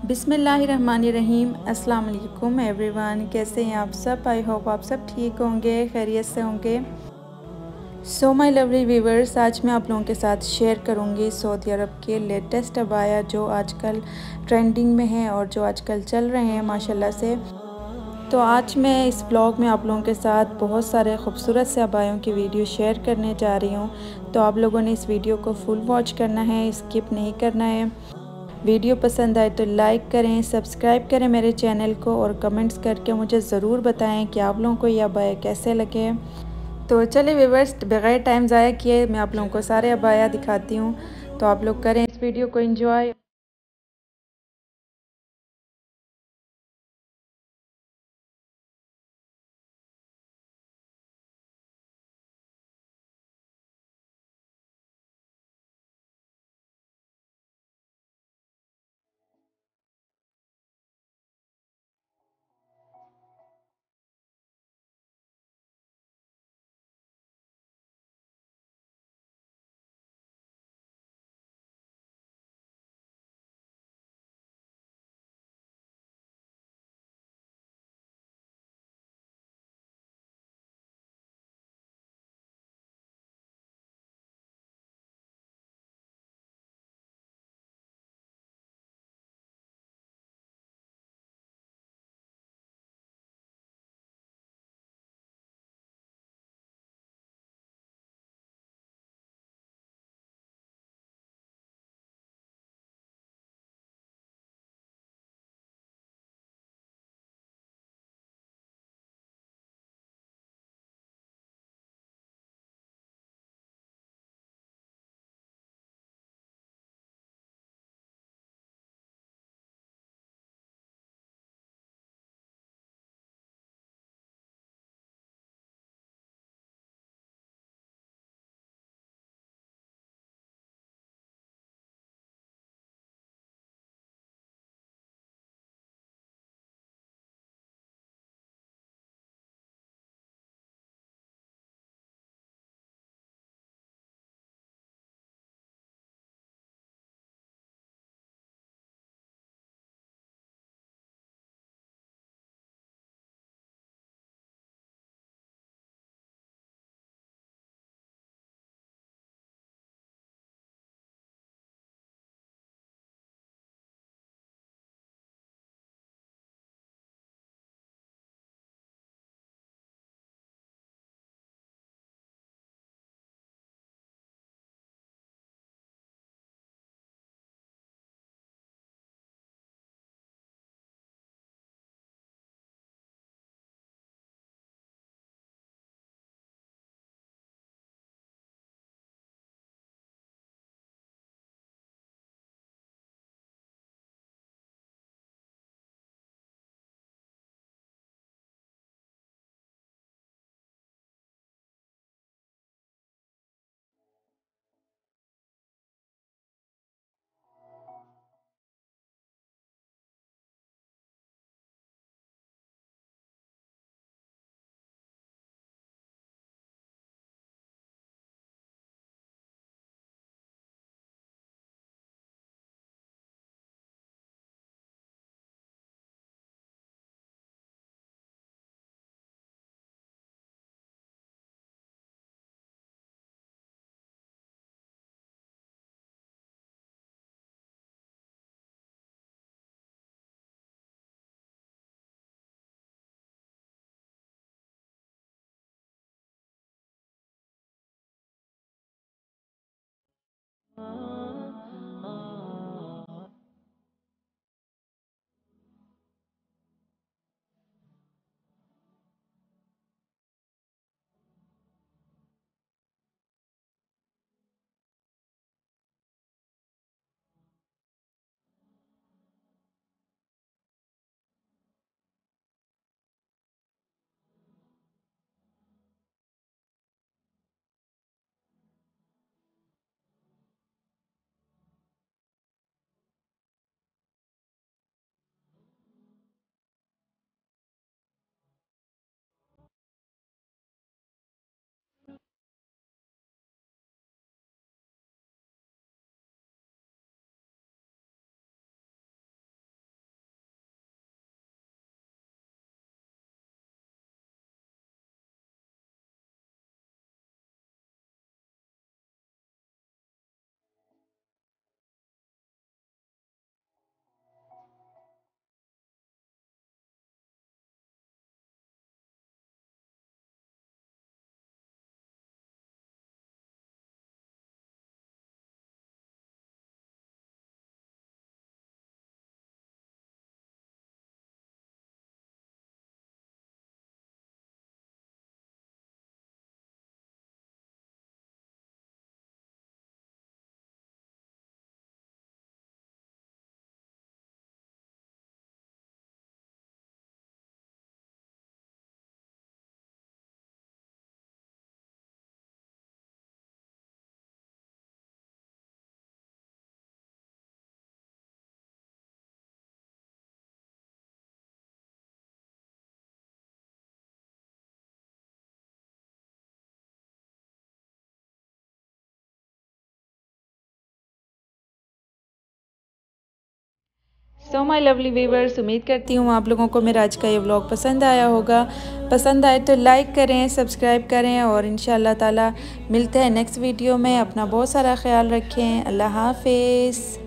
बिस्मिल्लाहिर्रहमानिर्रहीम। अस्सलाम वालेकुम एवरीवन, कैसे हैं आप सब? आई होप आप सब ठीक होंगे, खैरियत से होंगे। सो माय लवली व्यूवर्स, आज मैं आप लोगों के साथ शेयर करूंगी सऊदी अरब के लेटेस्ट अबाया जो आजकल ट्रेंडिंग में है और जो आजकल चल रहे हैं माशाल्लाह से। तो आज मैं इस ब्लॉग में आप लोगों के साथ बहुत सारे खूबसूरत से अबायों की वीडियो शेयर करने जा रही हूँ। तो आप लोगों ने इस वीडियो को फुल वॉच करना है, स्किप नहीं करना है। वीडियो पसंद आए तो लाइक करें, सब्सक्राइब करें मेरे चैनल को और कमेंट्स करके मुझे ज़रूर बताएं कि आप लोगों को यह अबाया कैसे लगे। तो चलिए व्यूअर्स, बगैर टाइम ज़ाया किए मैं आप लोगों को सारे अबाया दिखाती हूँ। तो आप लोग करें इस वीडियो को enjoy. So my lovely viewers, उम्मीद करती हूँ आप लोगों को मेरा आज का ये व्लॉग पसंद आया होगा। पसंद आए तो लाइक करें, सब्सक्राइब करें और इंशाल्लाह ताला मिलते हैं नेक्स्ट वीडियो में। अपना बहुत सारा ख्याल रखें। अल्लाह हाफिज़।